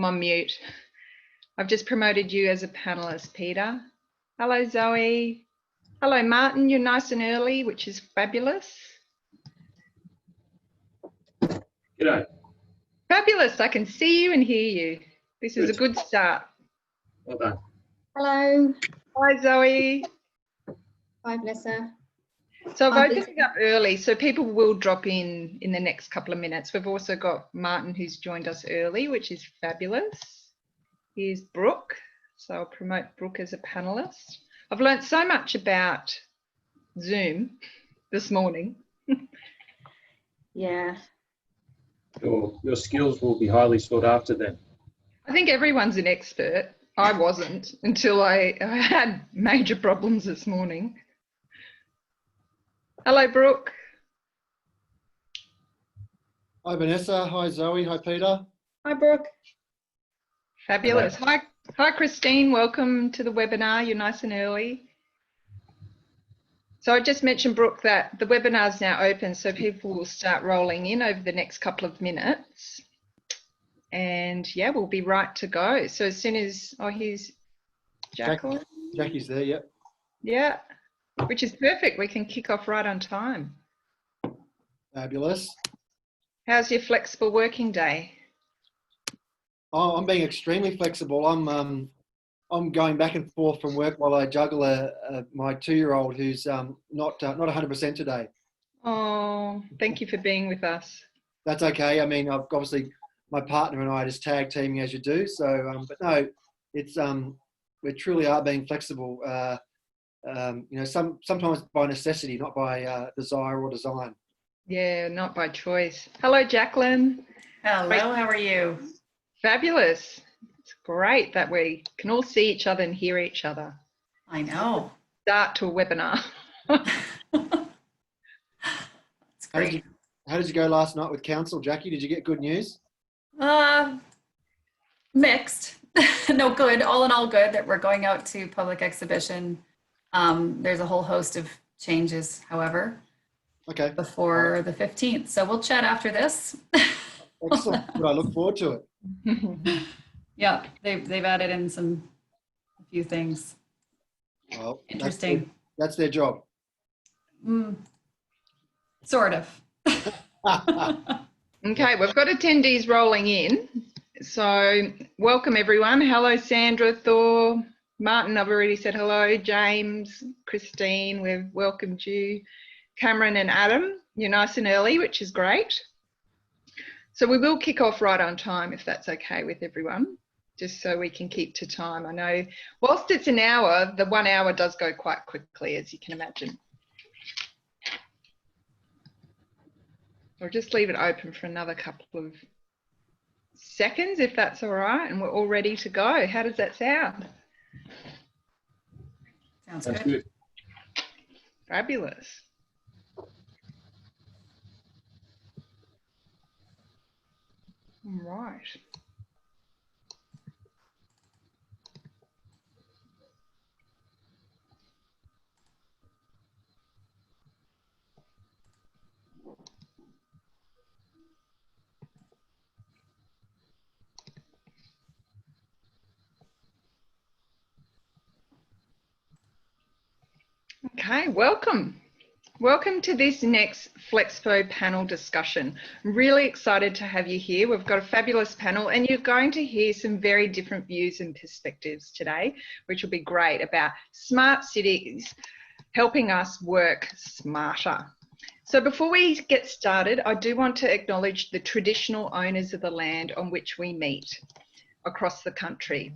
I'm on mute. I've just promoted you as a panelist, Peter. Hello, Zoe. Hello, Martin. You're nice and early, which is fabulous. G'day. Fabulous. I can see you and hear you. This is a good start. Well done. Hello. Hi, Zoe. Hi, Vanessa. So I've opened it up early, so people will drop in the next couple of minutes. We've also got Martin, who's joined us early, which is fabulous. Here's Brook. So I'll promote Brook as a panelist. I've learned so much about Zoom this morning. Yeah. Your skills will be highly sought after then. I think everyone's an expert. I wasn't until I had major problems this morning. Hello, Brook. Hi, Vanessa. Hi, Zoe. Hi, Peter. Hi, Brook. Fabulous. Hi, Christine. Welcome to the webinar. You're nice and early. So I just mentioned, Brook, that the webinar is now open, so people will start rolling in over the next couple of minutes. And yeah, we'll be right to go. So as soon as, oh, here's Jacqueline. Jackie's there, yep. Yeah, which is perfect. We can kick off right on time. Fabulous. How's your flexible working day? Oh, I'm being extremely flexible. I'm going back and forth from work while I juggle my 2-year-old who's not 100% today. Oh, thank you for being with us. That's okay. I mean, obviously my partner and I are just tag teaming as you do. So, but no, it's we truly are being flexible. You know, sometimes by necessity, not by desire or design. Yeah, not by choice. Hello, Jacqueline. Hello, how are you? Fabulous. It's great that we can all see each other and hear each other. I know. Start to a webinar. That's great. How did you go last night with council, Jackie? Did you get good news? Mixed. No, good. All in all, good that we're going out to public exhibition. There's a whole host of changes, however, Okay. before the 15th. So we'll chat after this. Excellent. Good. I look forward to it. Yeah, they've added in a few things. Well, Interesting. That's their job. Sort of. Okay, we've got attendees rolling in. So welcome everyone. Hello, Sandra, Thor, Martin, I've already said hello, James, Christine, we've welcomed you. Cameron and Adam, you're nice and early, which is great. So we will kick off right on time if that's okay with everyone, just so we can keep to time. I know whilst it's an hour, the 1 hour does go quite quickly, as you can imagine. I'll just leave it open for another couple of seconds if that's all right, and we're all ready to go. How does that sound? Sounds That's good. good. Fabulous. All right. Okay, welcome. Welcome to this next Flexpo panel discussion. I'm really excited to have you here. We've got a fabulous panel and you're going to hear some very different views and perspectives today, which will be great, about smart cities helping us work smarter. So before we get started, I do want to acknowledge the traditional owners of the land on which we meet across the country.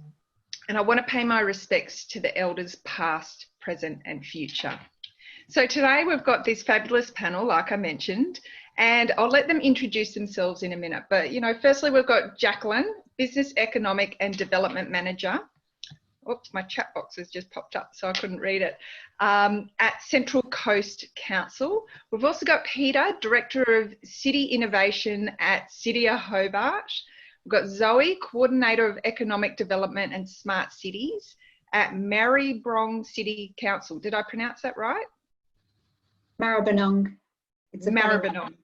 And I want to pay my respects to the elders past, present and future. So today we've got this fabulous panel, like I mentioned, and I'll let them introduce themselves in a minute. But, you know, firstly, we've got Jacqueline, Business Economic and Development Manager. Oops, my chat box has just popped up, so I couldn't read it. At Central Coast Council. We've also got Peter, Director of City Innovation at City of Hobart. We've got Zoe, Coordinator of Economic Development and Smart Cities at Maribyrnong City Council. Did I pronounce that right? Maribyrnong. It's a Maribyrnong.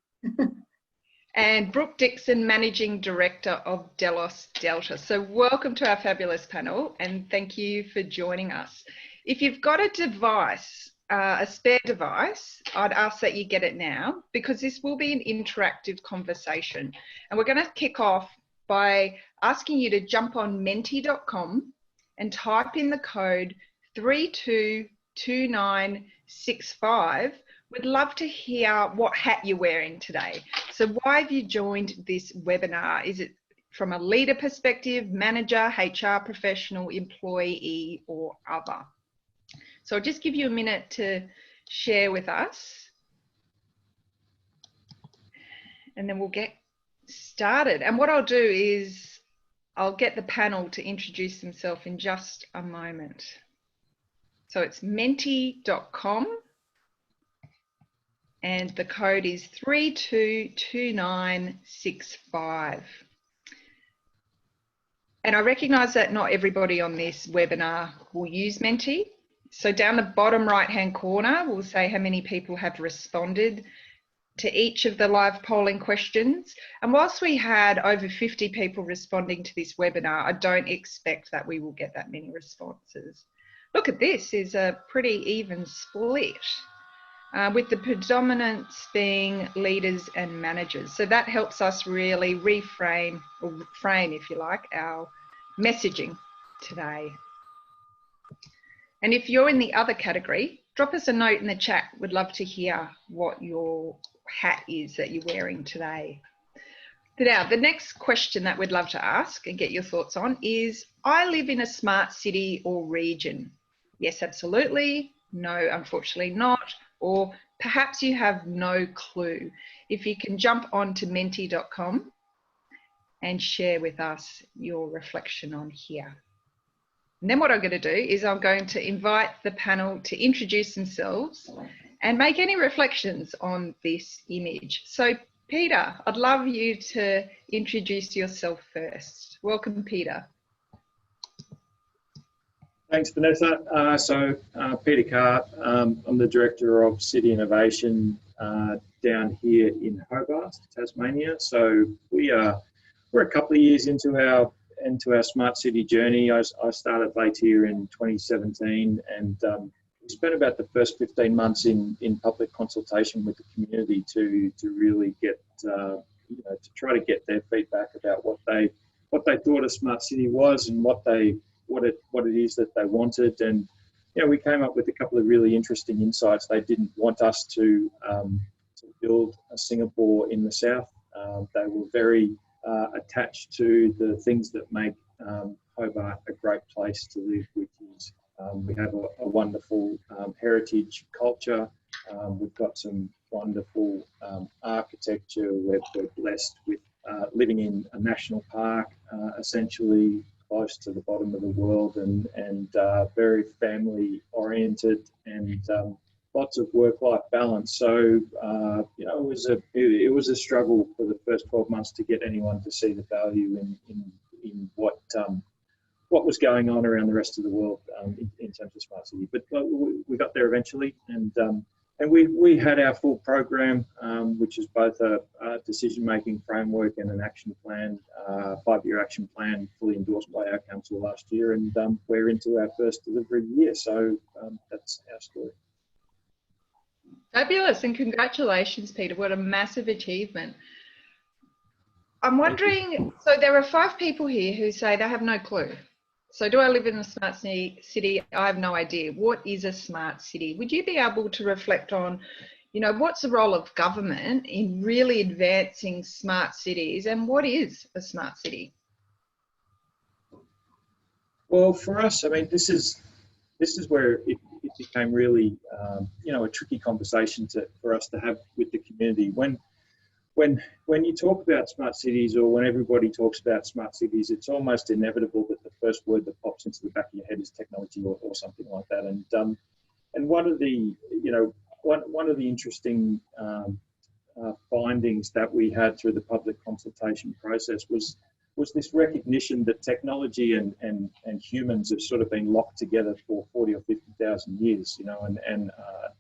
and Brook Dixon, Managing Director of Delos Delta. So welcome to our fabulous panel and thank you for joining us. If you've got a device, a spare device, I'd ask that you get it now because this will be an interactive conversation. And we're going to kick off by asking you to jump on menti.com and type in the code 322965. We'd love to hear what hat you're wearing today. So why have you joined this webinar? Is it from a leader perspective, manager, HR professional, employee, or other? So I'll just give you a minute to share with us. And then we'll get started. And what I'll do is I'll get the panel to introduce themselves in just a moment. So it's menti.com. And the code is 322965. And I recognise that not everybody on this webinar will use Menti. So down the bottom right-hand corner, we'll say how many people have responded to each of the live polling questions. And whilst we had over 50 people responding to this webinar, I don't expect that we will get that many responses. Look at this, is a pretty even split. With the predominance being leaders and managers. So that helps us really reframe, or frame, if you like, our messaging today. And if you're in the other category, drop us a note in the chat. We'd love to hear what your hat is that you're wearing today. Now, the next question that we'd love to ask and get your thoughts on is, I live in a smart city or region. Yes, absolutely. No, unfortunately not. Or perhaps you have no clue. If you can jump on to menti.com and share with us your reflection on here. And then what I'm going to do is I'm going to invite the panel to introduce themselves and make any reflections on this image. So Peter, I'd love you to introduce yourself first. Welcome, Peter. Thanks, Vanessa. Peter Carr, I'm the Director of City Innovation down here in Hobart, Tasmania. So we're a couple of years into our smart city journey. I started late here in 2017 and we spent about the first 15 months in public consultation with the community to really get, to try to get their feedback about what they thought a smart city was and what it is that they wanted. And we came up with a couple of really interesting insights. They didn't want us to build a Singapore in the south. They were very attached to the things that make Hobart a great place to live, which is we have a wonderful heritage culture. We've got some wonderful architecture. We're blessed with living in a national park, essentially close to the bottom of the world, and very family oriented, and lots of work-life balance. So it was a struggle for the first 12 months to get anyone to see the value in what was going on around the rest of the world in terms of smart city. But we got there eventually, and we had our full program, which is both a decision-making framework and an action plan, 5-year action plan, fully endorsed by our council last year, and we're into our first delivery year. So that's our story. Fabulous, and congratulations, Peter. What a massive achievement. I'm wondering, so there are 5 people here who say they have no clue. So do I live in a smart city? I have no idea. What is a smart city? Would you be able to reflect on, what's the role of government in really advancing smart cities, and what is a smart city? Well, for us, I mean, this is where it became really, a tricky conversation for us to have with the community. When you talk about smart cities, or when everybody talks about smart cities, it's almost inevitable that the first word that pops into the back of your head is technology or something like that. And one of the interesting findings that we had through the public consultation process was this recognition that technology and humans have sort of been locked together for 40 or 50,000 years, and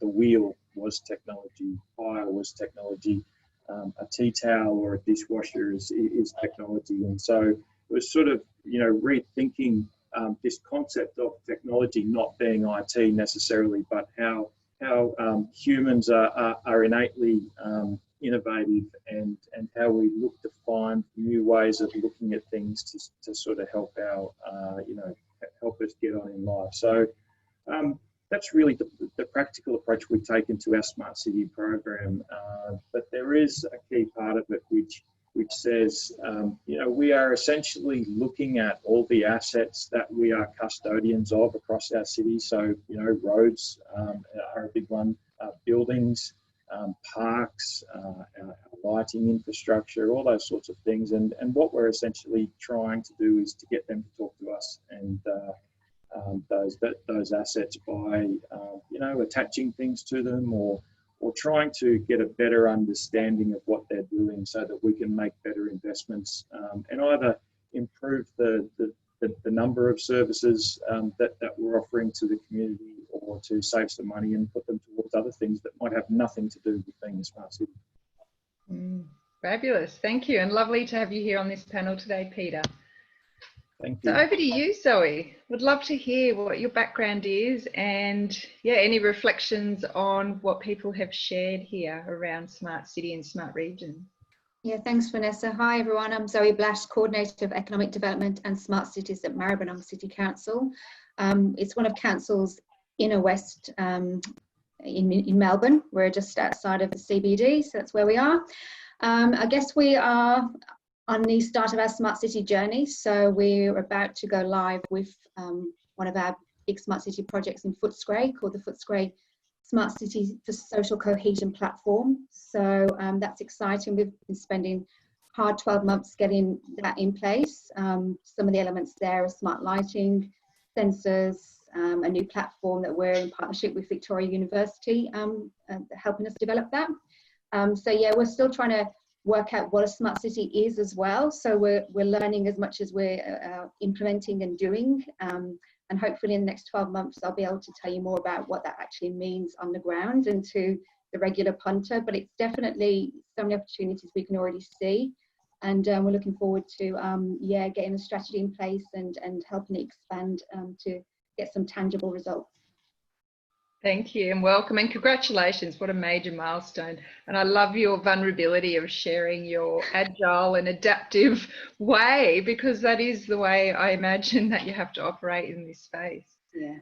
the wheel was technology, fire was technology, a tea towel or a dishwasher is technology. And so it was sort of, rethinking this concept of technology not being IT necessarily, but how humans are innately innovative, and how we look to find new ways of looking at things to sort of help help us get on in life. So that's really the practical approach we've taken to our Smart City program. But there is a key part of it which says, we are essentially looking at all the assets that we are custodians of across our city. So, roads are a big one, buildings, parks, our lighting infrastructure, all those sorts of things. And what we're essentially trying to do is to get them to talk to us and those assets by, attaching things to them or trying to get a better understanding of what they're doing so that we can make better investments and either improve the number of services that we're offering to the community, or to save some money and put them towards other things that might have nothing to do with being a smart city. Fabulous. Thank you. And lovely to have you here on this panel today, Peter. Thank you. So over to you, Zoe. Would love to hear what your background is and any reflections on what people have shared here around Smart City and Smart Region. Yeah, thanks, Vanessa. Hi, everyone. I'm Zoe Blasch, Coordinator of Economic Development and Smart Cities at Maribyrnong City Council. It's one of council's inner west in Melbourne. We're just outside of the CBD, so that's where we are. I guess we are on the start of our Smart City journey. So we're about to go live with one of our big Smart City projects in Footscray called the Footscray Smart City for Social Cohesion Platform. So that's exciting. We've been spending hard 12 months getting that in place. Some of the elements there are smart lighting, sensors, a new platform that we're in partnership with Victoria University helping us develop that. So yeah, we're still trying to work out what a smart city is as well. So we're learning as much as we're implementing and doing. And hopefully in the next 12 months, I'll be able to tell you more about what that actually means on the ground and to the regular punter. But it's definitely so many opportunities we can already see. And we're looking forward to, getting a strategy in place and helping it expand to get some tangible results. Thank you and welcome and congratulations. What a major milestone. And I love your vulnerability of sharing your agile and adaptive way, because that is the way I imagine that you have to operate in this space. Yeah.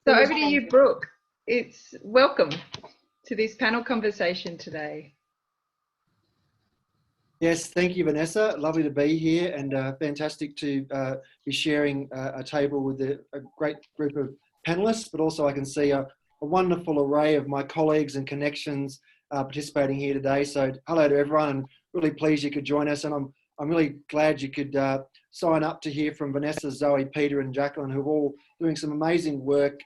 So over to you, Brooke. It's welcome to this panel conversation today. Yes, thank you, Vanessa. Lovely to be here and fantastic to be sharing a table with a great group of panelists, but also I can see a wonderful array of my colleagues and connections participating here today. So hello to everyone, and really pleased you could join us. And I'm really glad you could sign up to hear from Vanessa, Zoe, Peter and Jacqueline, who are all doing some amazing work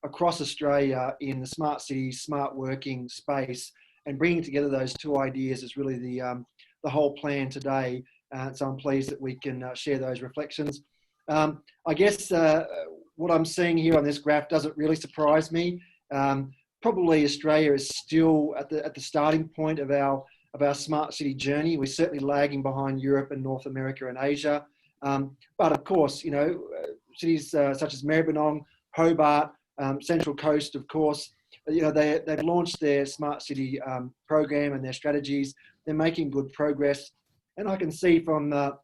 across Australia in the smart city, smart working space, and bringing together those two ideas is really the whole plan today. So I'm pleased that we can share those reflections. I guess what I'm seeing here on this graph doesn't really surprise me. Probably Australia is still at the starting point of our smart city journey. We're certainly lagging behind Europe and North America and Asia. But of course, cities such as Maribyrnong, Hobart, Central Coast, of course, they've launched their smart city program and their strategies. They're making good progress. And I can see from the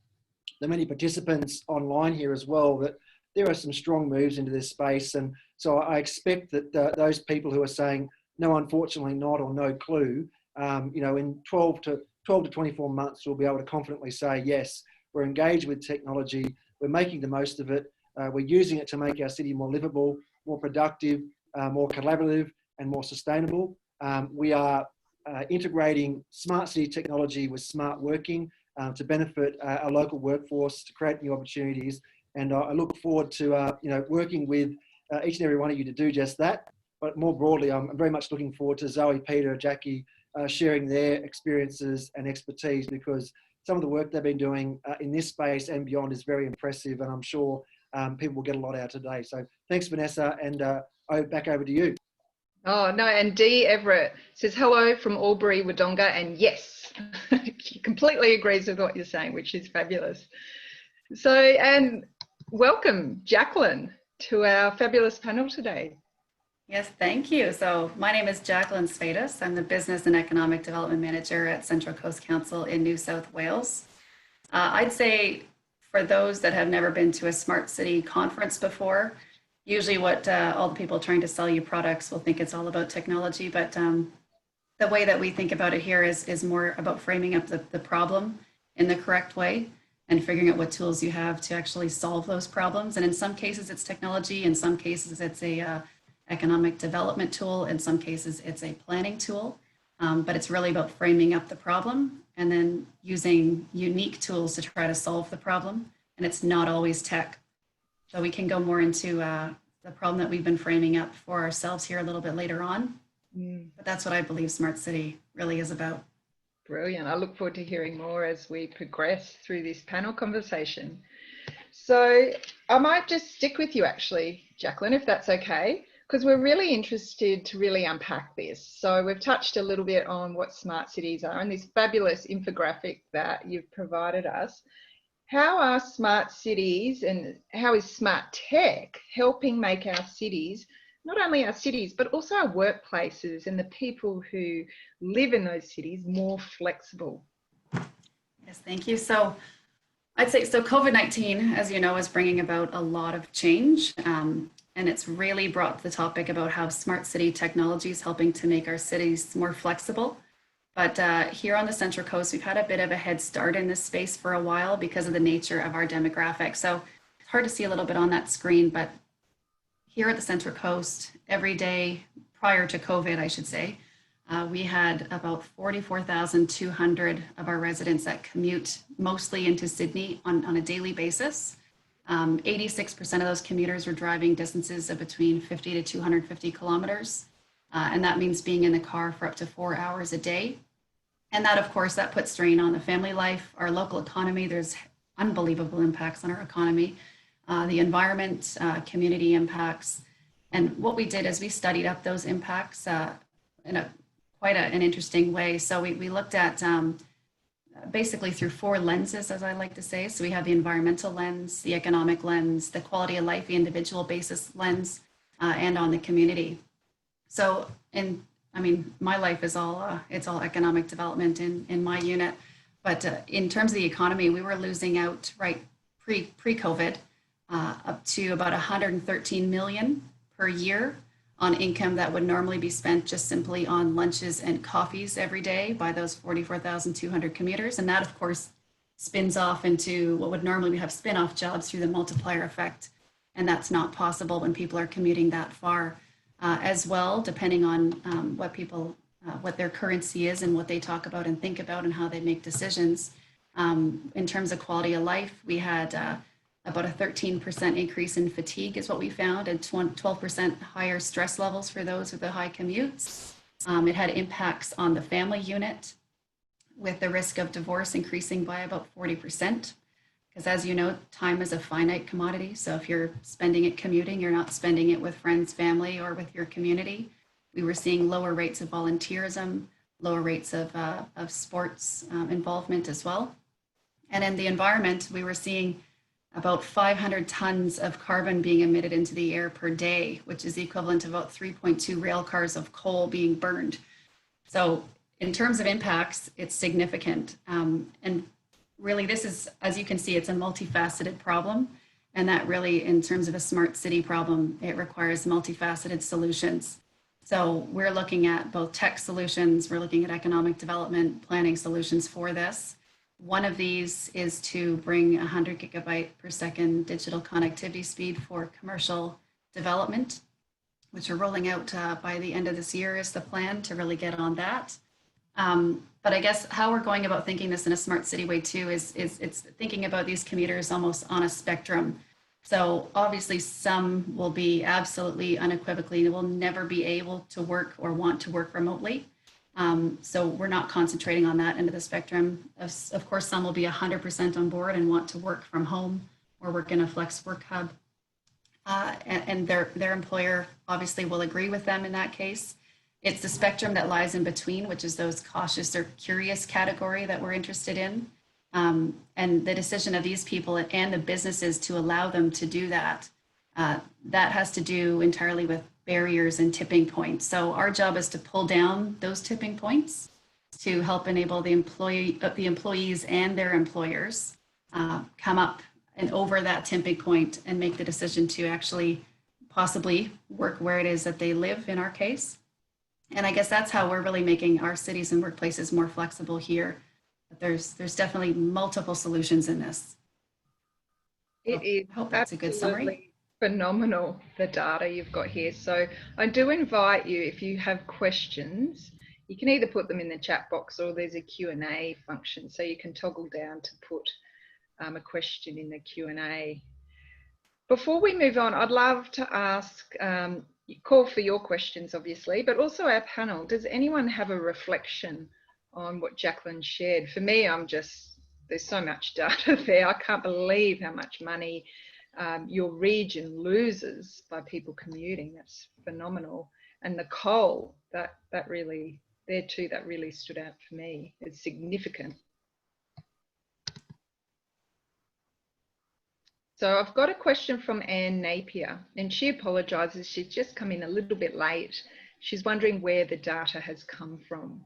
many participants online here as well that there are some strong moves into this space. And so I expect that those people who are saying, no, unfortunately not, or no clue, in 12 to 24 months, we'll be able to confidently say, yes, we're engaged with technology, we're making the most of it, we're using it to make our city more livable, more productive, more collaborative and more sustainable. We are integrating smart city technology with smart working to benefit our local workforce, to create new opportunities. And I look forward to working with each and every one of you to do just that. But more broadly, I'm very much looking forward to Zoe, Peter, Jackie sharing their experiences and expertise, because some of the work they've been doing in this space and beyond is very impressive, and I'm sure people will get a lot out today. So thanks, Vanessa, and back over to you. Oh, no, and Dee Everett says, hello from Albury, Wodonga, and yes, she completely agrees with what you're saying, which is fabulous. So, and welcome, Jacqueline, to our fabulous panel today. Yes, thank you. So my name is Jacqueline Svedas. I'm the Business and Economic Development Manager at Central Coast Council in New South Wales. I'd say for those that have never been to a smart city conference before, usually what all the people trying to sell you products will think it's all about technology, but the way that we think about it here is more about framing up the problem in the correct way and figuring out what tools you have to actually solve those problems. And in some cases it's technology, in some cases it's a economic development tool, in some cases it's a planning tool, but it's really about framing up the problem and then using unique tools to try to solve the problem. And it's not always tech. So we can go more into the problem that we've been framing up for ourselves here a little bit later on. But that's what I believe Smart City really is about. Brilliant. I look forward to hearing more as we progress through this panel conversation. So I might just stick with you actually, Jacqueline, if that's okay, because we're really interested to really unpack this. So we've touched a little bit on what smart cities are and this fabulous infographic that you've provided us. How are smart cities and how is smart tech helping make our cities, not only our cities, but also our workplaces and the people who live in those cities more flexible? Yes, thank you. So I'd say, so COVID-19, as you know, is bringing about a lot of change. And it's really brought the topic about how smart city technology is helping to make our cities more flexible. But here on the Central Coast, we've had a bit of a head start in this space for a while because of the nature of our demographic. So it's hard to see a little bit on that screen, but here at the Central Coast, every day prior to COVID, I should say, we had about 44,200 of our residents that commute mostly into Sydney on a daily basis. 86% of those commuters were driving distances of between 50 to 250 kilometers. And that means being in the car for up to 4 hours a day. And that, of course, that puts strain on the family life, our local economy. There's unbelievable impacts on our economy, the environment, community impacts. And what we did is we studied up those impacts in quite an interesting way. So we looked at basically through 4 lenses, as I like to say. So we have the environmental lens, the economic lens, the quality of life, the individual basis lens, and on the community. So my life is all, it's all economic development in my unit. But in terms of the economy, we were losing out right pre-COVID up to about 113 million per year on income that would normally be spent just simply on lunches and coffees every day by those 44,200 commuters. And that, of course, spins off into what would normally have spin-off jobs through the multiplier effect. And that's not possible when people are commuting that far. As well, depending on what their currency is and what they talk about and think about and how they make decisions. In terms of quality of life, we had about a 13% increase in fatigue is what we found, and 12% higher stress levels for those with the high commutes. It had impacts on the family unit, with the risk of divorce increasing by about 40%. Because as you know, time is a finite commodity. So if you're spending it commuting, you're not spending it with friends, family, or with your community. We were seeing lower rates of volunteerism, lower rates of sports involvement as well. And in the environment, we were seeing about 500 tons of carbon being emitted into the air per day, which is the equivalent of about 3.2 rail cars of coal being burned. So in terms of impacts, it's significant. And really, this is, as you can see, it's a multifaceted problem. And that really, in terms of a smart city problem, it requires multifaceted solutions. So we're looking at both tech solutions, we're looking at economic development, planning solutions for this. One of these is to bring 100 gigabyte per second digital connectivity speed for commercial development, which we're rolling out by the end of this year is the plan to really get on that. But I guess how we're going about thinking this in a smart city way too is it's thinking about these commuters almost on a spectrum. So obviously some will be absolutely unequivocally, they will never be able to work or want to work remotely. So we're not concentrating on that end of the spectrum. Of course, some will be 100% on board and want to work from home or work in a flex work hub. And their employer obviously will agree with them in that case. It's the spectrum that lies in between, which is those cautious or curious category that we're interested in. And the decision of these people and the businesses to allow them to do that, that has to do entirely with barriers and tipping points. So our job is to pull down those tipping points to help enable the employees and their employers come up and over that tipping point and make the decision to actually possibly work where it is that they live in our case. And I guess that's how we're really making our cities and workplaces more flexible here. But there's definitely multiple solutions in this. It is. I hope that's a good summary. Phenomenal, the data you've got here. So I do invite you, if you have questions, you can either put them in the chat box or there's a Q&A function. So you can toggle down to put a question in the Q&A. Before we move on, I'd love to ask, call for your questions, obviously, but also our panel. Does anyone have a reflection on what Jacqueline shared? For me, there's so much data there. I can't believe how much money your region loses by people commuting. That's phenomenal. And the coal, that really, there too, that really stood out for me. It's significant. So I've got a question from Anne Napier, and she apologises. She's just come in a little bit late. She's wondering where the data has come from.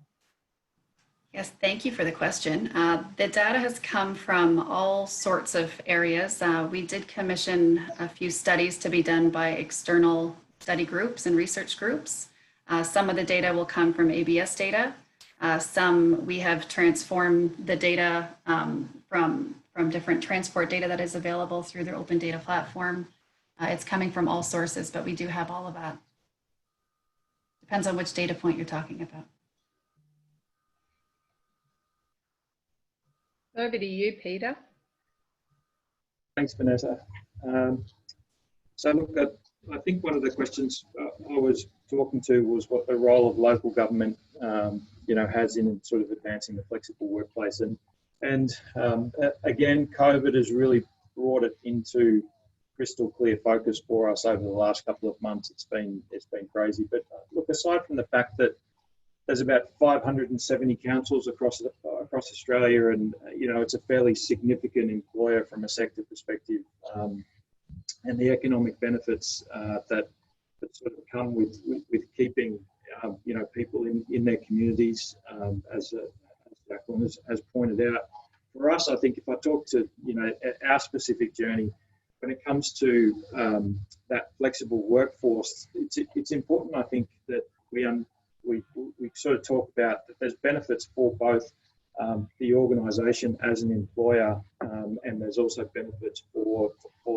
Yes, thank you for the question. The data has come from all sorts of areas. We did commission a few studies to be done by external study groups and research groups. Some of the data will come from ABS data. Some we have transformed the data from different transport data that is available through their open data platform. It's coming from all sources, but we do have all of that. Depends on which data point you're talking about. Over to you, Peter. Thanks, Vanessa. So look, I think one of the questions I was talking to was what the role of local government, has in sort of advancing the flexible workplace. And again, COVID has really brought it into crystal clear focus for us over the last couple of months. It's been crazy. But look, aside from the fact that there's about 570 councils across Australia, and it's a fairly significant employer from a sector perspective, and the economic benefits that sort of come with keeping people in their communities, as Jacqueline has pointed out. For us, I think if I talk to our specific journey, when it comes to that flexible workforce, it's important, I think, that we sort of talk about that there's benefits for both the organisation as an employer, and there's also benefits for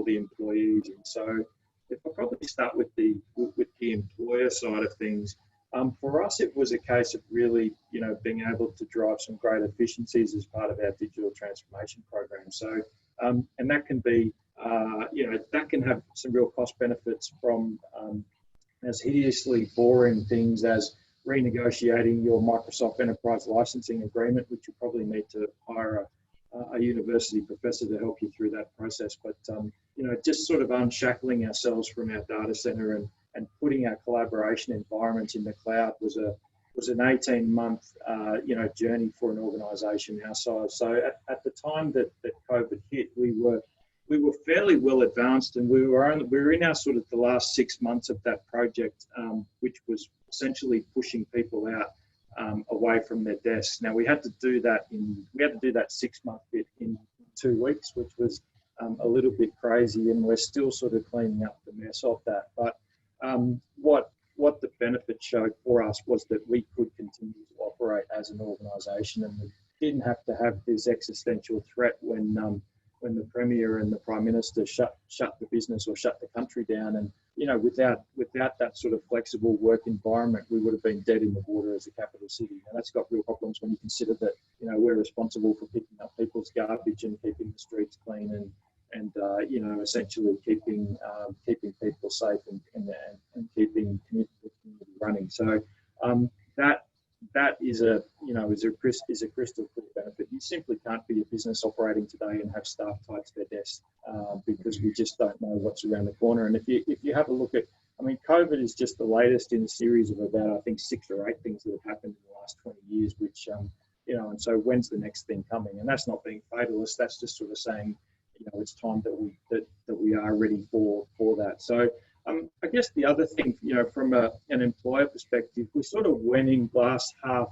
the employees. And so, if I probably start with the employer side of things, for us it was a case of really being able to drive some great efficiencies as part of our digital transformation program. So, and that can be that can have some real cost benefits from as hideously boring things as renegotiating your Microsoft Enterprise licensing agreement, which you probably need to hire a university professor to help you through that process. But just sort of unshackling ourselves from our data center and putting our collaboration environments in the cloud was an 18-month journey for an organisation our size. So at the time that COVID hit, we were fairly well advanced, and we were in our sort of the last 6 months of that project, which was essentially pushing people out away from their desks. Now we had to do that 6-month bit in 2 weeks, which was a little bit crazy, and we're still sort of cleaning up the mess of that. But what the benefit showed for us was that we could continue to operate as an organisation, and we didn't have to have this existential threat when the Premier and the Prime Minister shut the business or shut the country down. And without that sort of flexible work environment, we would have been dead in the water as a capital city. And that's got real problems when you consider that we're responsible for picking up people's garbage and keeping the streets clean and essentially keeping people safe and keeping community running. So that is a crystal clear benefit. You simply can't be a business operating today and have staff tied to their desk because we just don't know what's around the corner. And if you have a look at I mean, COVID is just the latest in a series of about, I think, 6 or 8 things that have happened in the last 20 years, which, you know, and so when's the next thing coming? And that's not being fatalist. That's just sort of saying, you know, it's time that we are ready for that. So I guess the other thing, you know, from an employer perspective, we sort of went in glass half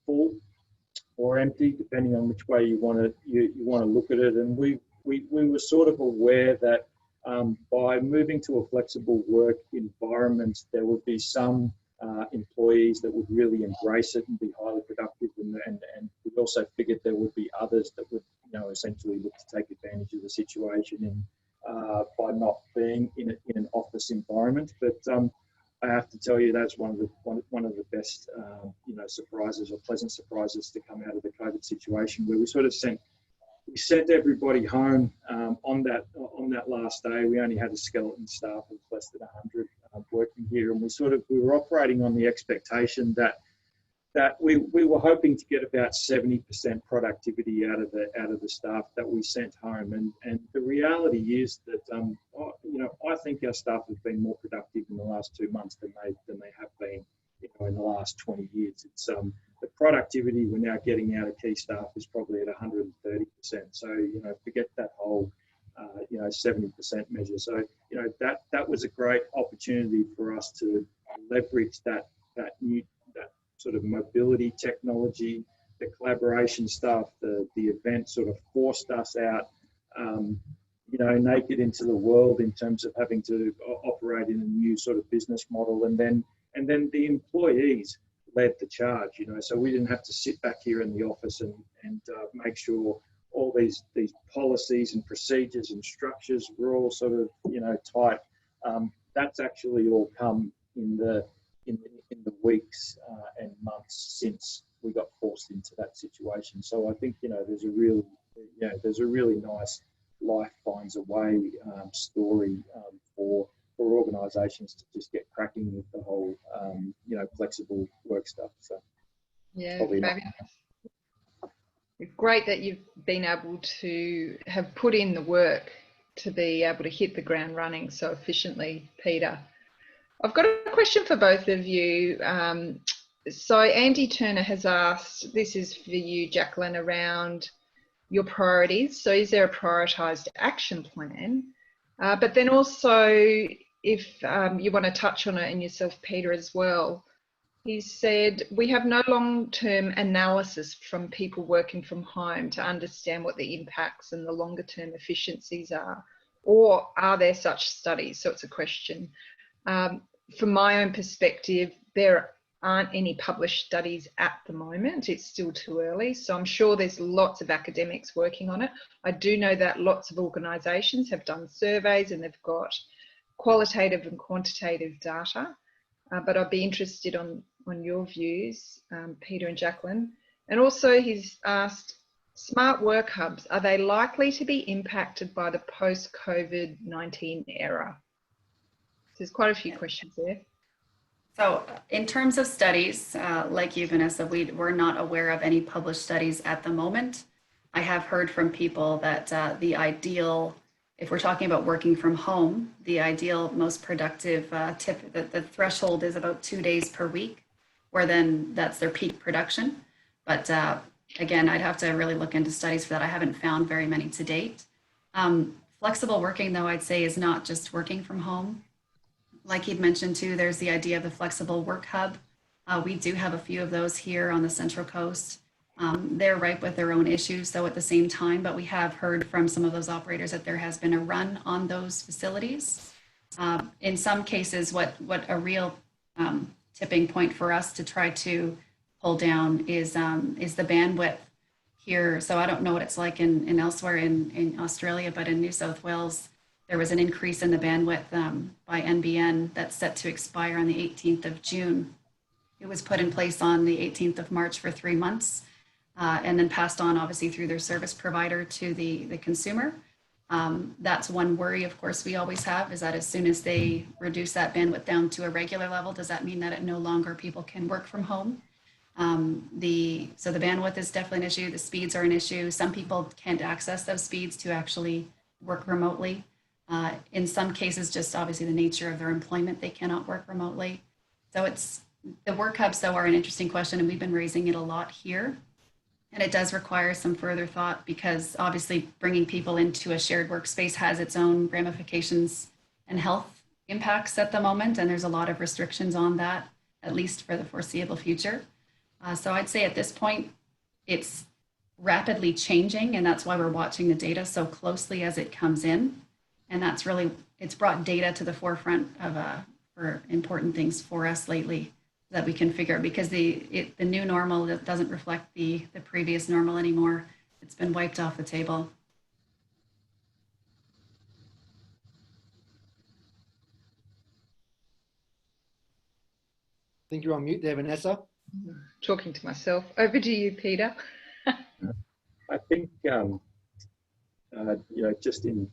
full or empty, depending on which way you want to look at it. And we were sort of aware that by moving to a flexible work environment, there would be some employees that would really embrace it and be highly productive, and we also figured there would be others that would, you know, essentially look to take advantage of the situation by not being in an office environment. But I have to tell you, that's one of the best, you know, surprises or pleasant surprises to come out of the COVID situation, where we sort of sent everybody home on that last day. We only had a skeleton staff of less than 100 working here, and we were operating on the expectation that we were hoping to get about 70% productivity out of the staff that we sent home, and the reality is that you know, I think our staff have been more productive in the last 2 months than they have been, you know, in the last 20 years. It's the productivity we're now getting out of key staff is probably at 130%. So, you know, forget that whole you know, 70% measure. So, you know, that was a great opportunity for us to leverage that sort of mobility technology, the collaboration stuff, the event sort of forced us out, you know, naked into the world in terms of having to operate in a new sort of business model, and then the employees led the charge, you know, so we didn't have to sit back here in the office and make sure all these policies and procedures and structures were all sort of, you know, tight. That's actually all come in the weeks and months since we got forced into that situation. So I think, you know, there's a really nice life finds a way story for organisations to just get cracking with the whole you know, flexible work stuff. So yeah, fabulous. It's great that you've been able to have put in the work to be able to hit the ground running so efficiently, Peter. I've got a question for both of you. So Andy Turner has asked, this is for you, Jacqueline, around your priorities. So is there a prioritised action plan? But then also, if you want to touch on it, and yourself, Peter, as well, he said, we have no long-term analysis from people working from home to understand what the impacts and the longer-term efficiencies are, or are there such studies? So it's a question. From my own perspective, there aren't any published studies at the moment. It's still too early. So I'm sure there's lots of academics working on it. I do know that lots of organisations have done surveys and they've got qualitative and quantitative data. But I'd be interested on your views, Peter and Jacqueline. And also he's asked, smart work hubs, are they likely to be impacted by the post-COVID-19 era? There's quite a few questions there. So in terms of studies, like you, Vanessa, we're not aware of any published studies at the moment. I have heard from people that the ideal, if we're talking about working from home, the ideal most productive tip, the threshold is about 2 days per week, where then that's their peak production. But again, I'd have to really look into studies for that. I haven't found very many to date. Flexible working, though, I'd say is not just working from home. Like he'd mentioned too, there's the idea of the flexible work hub. We do have a few of those here on the Central Coast. They're ripe with their own issues, though, at the same time, but we have heard from some of those operators that there has been a run on those facilities. In some cases, what a real tipping point for us to try to pull down is the bandwidth here. So I don't know what it's like in elsewhere in Australia, but in New South Wales, there was an increase in the bandwidth by NBN that's set to expire on the 18th of June. It was put in place on the 18th of March for 3 months and then passed on obviously through their service provider to the consumer. That's one worry, of course, we always have, is that as soon as they reduce that bandwidth down to a regular level, does that mean that no longer people can work from home? So the bandwidth is definitely an issue. The speeds are an issue. Some people can't access those speeds to actually work remotely. In some cases, just obviously the nature of their employment, they cannot work remotely. So the work hubs, though, are an interesting question, and we've been raising it a lot here. And it does require some further thought, because obviously bringing people into a shared workspace has its own ramifications and health impacts at the moment. And there's a lot of restrictions on that, at least for the foreseeable future. So I'd say at this point, it's rapidly changing, and that's why we're watching the data so closely as it comes in. And that's really, it's brought data to the forefront of for important things for us lately, that we can figure, because the new normal doesn't reflect the previous normal anymore. It's been wiped off the table. I think you're on mute there, Vanessa. Talking to myself. Over to you, Peter. I think, you know, just in,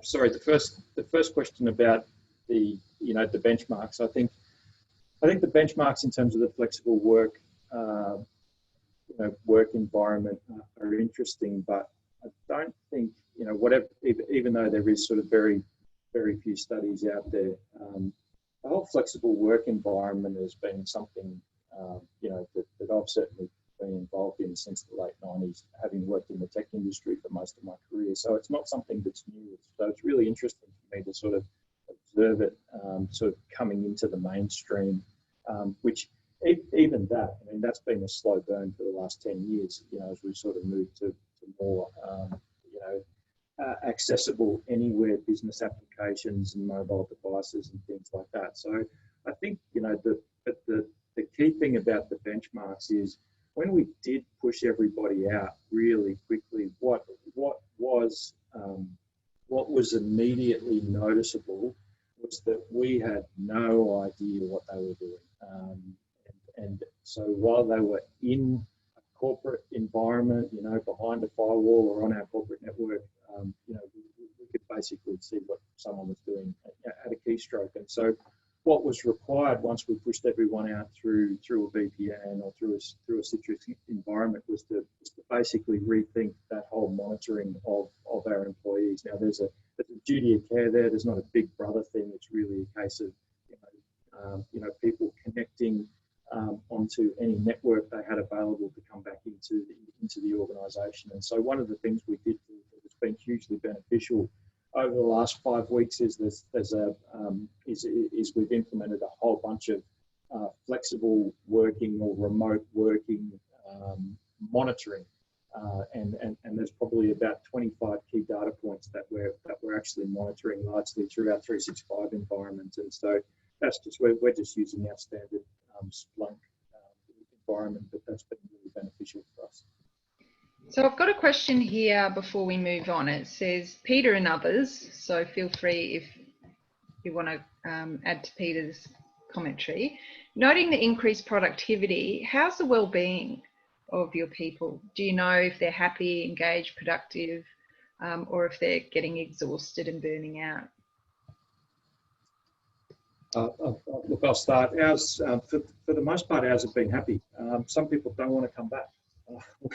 sorry, the first question about the, you know, the benchmarks. I think the benchmarks in terms of the flexible work, you know, work environment are interesting, but I don't think, you know, whatever, even though there is sort of very few studies out there, the whole flexible work environment has been something, you know, that I've certainly been involved in since the late 90s, having worked in the tech industry for most of my career. So it's not something that's new. So it's really interesting for me to sort of observe it sort of coming into the mainstream, which even that, I mean, that's been a slow burn for the last 10 years, you know, as we sort of moved to more, you know, accessible anywhere business applications and mobile devices and things like that. So I think, you know, the key thing about the benchmarks is when we did push everybody out really quickly, what was immediately noticeable was that we had no idea what they were doing. And so while they were in a corporate environment, you know, behind a firewall or on our corporate network, you know, we could basically see what someone was doing at a keystroke. And so what was required once we pushed everyone out through a VPN or through a Citrix environment was to basically rethink that whole monitoring of our employees. Now there's a duty of care there. There's not a big brother thing. It's really a case of you know people connecting onto any network they had available to come back into the organisation. And so one of the things we did that's been hugely beneficial over the last 5 weeks is we've implemented a whole bunch of flexible working or remote working monitoring, and there's probably about 25 key data points that we're actually monitoring largely through our 365 environment. And so that's just we're just using our standard Splunk environment, but that's been really beneficial for us. So I've got a question here before we move on. It says, Peter and others, so feel free if you want to add to Peter's commentary. Noting the increased productivity, how's the well-being of your people? Do you know if they're happy, engaged, productive, or if they're getting exhausted and burning out? Look, I'll start. Ours, for the most part, ours have been happy. Some people don't want to come back.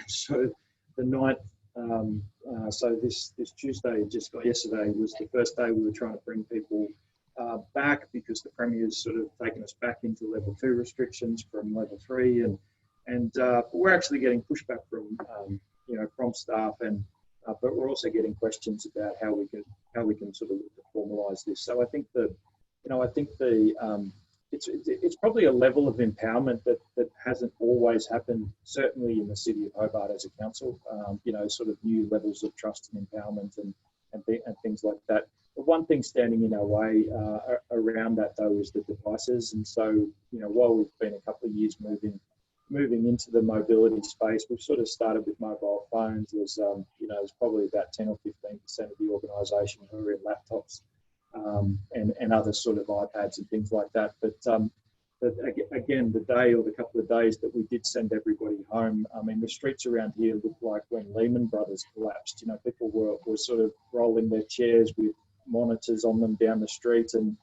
So the 9th, so this Tuesday, just got yesterday, was the first day we were trying to bring people back because the Premier's sort of taken us back into level 2 restrictions from level 3, and we're actually getting pushback from you know, from staff, and but we're also getting questions about how we can sort of look to formalise this. So I think it's probably a level of empowerment that hasn't always happened, certainly in the city of Hobart as a council, you know, sort of new levels of trust and empowerment and things like that. But one thing standing in our way around that, though, is the devices. And so, you know, while we've been a couple of years moving into the mobility space, we've sort of started with mobile phones. There's, you know, there's probably about 10 or 15% of the organisation who are in laptops. And other sort of iPads and things like that. But again, the day or the couple of days that we did send everybody home, I mean, the streets around here look like when Lehman Brothers collapsed. You know, people were sort of rolling their chairs with monitors on them down the street, and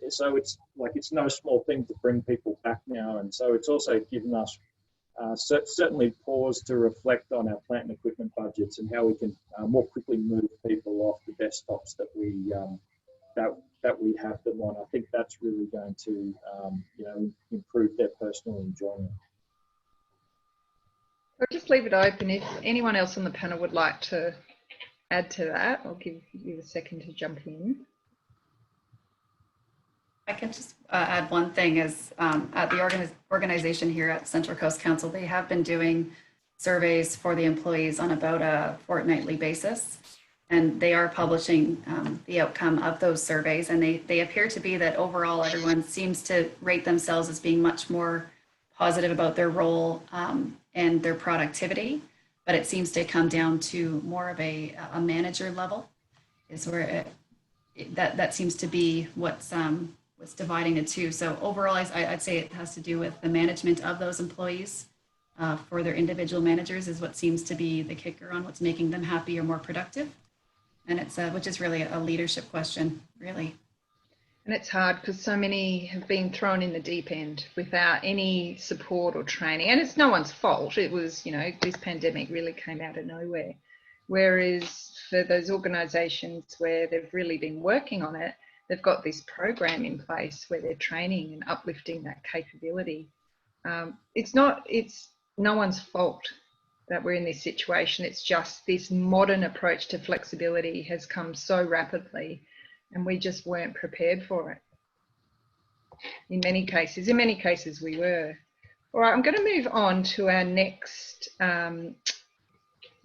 so it's like it's no small thing to bring people back now. And so it's also given us certainly pause to reflect on our plant and equipment budgets and how we can more quickly move people off the desktops that we have them on. I think that's really going to improve their personal enjoyment. I'll just leave it open. If anyone else on the panel would like to add to that, I'll give you a second to jump in. I can just add one thing is at the organization here at Central Coast Council, they have been doing surveys for the employees on about a fortnightly basis. And they are publishing the outcome of those surveys. And they appear to be that overall, everyone seems to rate themselves as being much more positive about their role and their productivity. But it seems to come down to more of a manager level is where that seems to be what's dividing the two. So overall, I'd say it has to do with the management of those employees for their individual managers is what seems to be the kicker on what's making them happy or more productive. And it's which is really a leadership question, really. And it's hard because so many have been thrown in the deep end without any support or training. And it's no one's fault. It was, this pandemic really came out of nowhere. Whereas for those organisations where they've really been working on it, they've got this program in place where they're training and uplifting that capability. It's no one's fault that we're in this situation. It's just this modern approach to flexibility has come so rapidly and we just weren't prepared for it. In many cases we were. All right, I'm going to move on to our next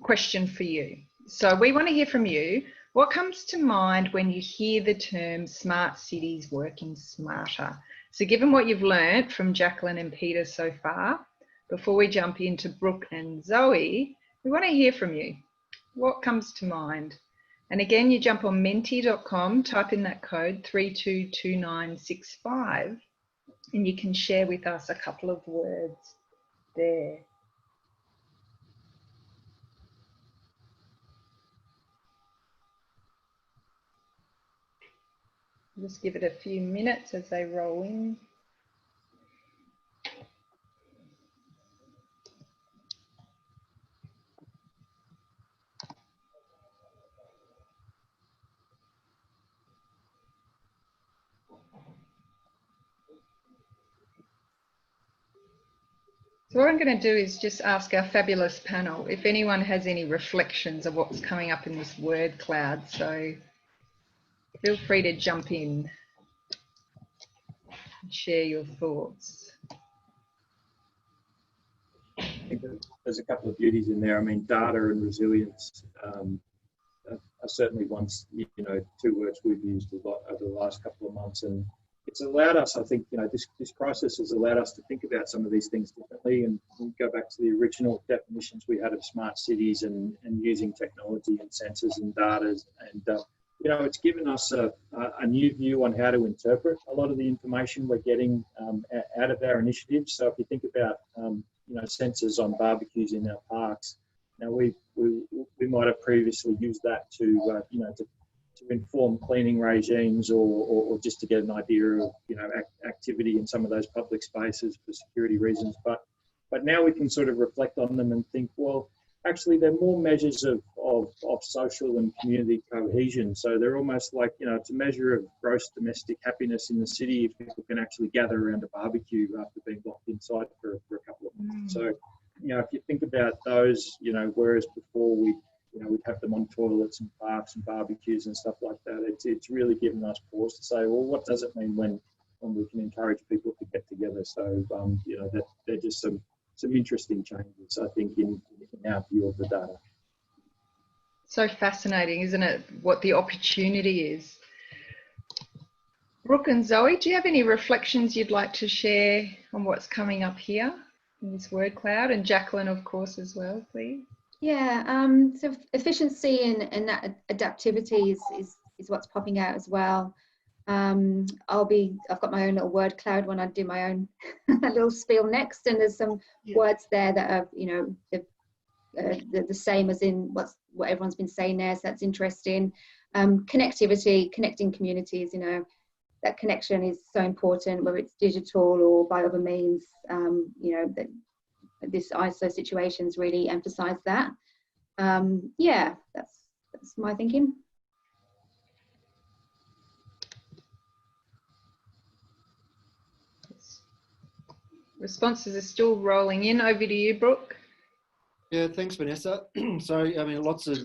question for you. So we want to hear from you. What comes to mind when you hear the term smart cities working smarter? So given what you've learned from Jacqueline and Peter so far, before we jump into Brook and Zoe, we want to hear from you. What comes to mind? And again, you jump on menti.com, type in that code 322965, and you can share with us a couple of words there. Just give it a few minutes as they roll in. So what I'm going to do is just ask our fabulous panel if anyone has any reflections of what's coming up in this word cloud. So feel free to jump in and share your thoughts. I think there's a couple of beauties in there. I mean, data and resilience are certainly two words we've used a lot over the last couple of months, and it's allowed us, I think, this crisis has allowed us to think about some of these things differently and go back to the original definitions we had of smart cities and using technology and sensors and data. And, it's given us a new view on how to interpret a lot of the information we're getting out of our initiatives. So if you think about, sensors on barbecues in our parks, we might have previously used that to inform cleaning regimes or just to get an idea of activity in some of those public spaces for security reasons, but now we can sort of reflect on them and think, well, actually they're more measures of social and community cohesion. So they're almost like, it's a measure of gross domestic happiness in the city if people can actually gather around a barbecue after being locked inside for a couple of months. So if you think about those, whereas before we'd have them on toilets and parks and barbecues and stuff like that. It's really given us pause to say, well, what does it mean when we can encourage people to get together? So, that they're just some interesting changes, I think, in our view of the data. So fascinating, isn't it, what the opportunity is? Brook and Zoe, do you have any reflections you'd like to share on what's coming up here in this word cloud? And Jacqueline, of course, as well, please. Yeah, so efficiency and that adaptivity is what's popping out as well. I've got my own little word cloud when I do my own little spiel next, and there's some words there that are, the same as in what everyone's been saying there, so that's interesting. Connectivity, connecting communities, that connection is so important, whether it's digital or by other means, this ISO situations really emphasize that. Yeah, that's my thinking. Responses are still rolling in. Over to you, Brooke. Yeah, thanks, Vanessa. So, I mean, lots of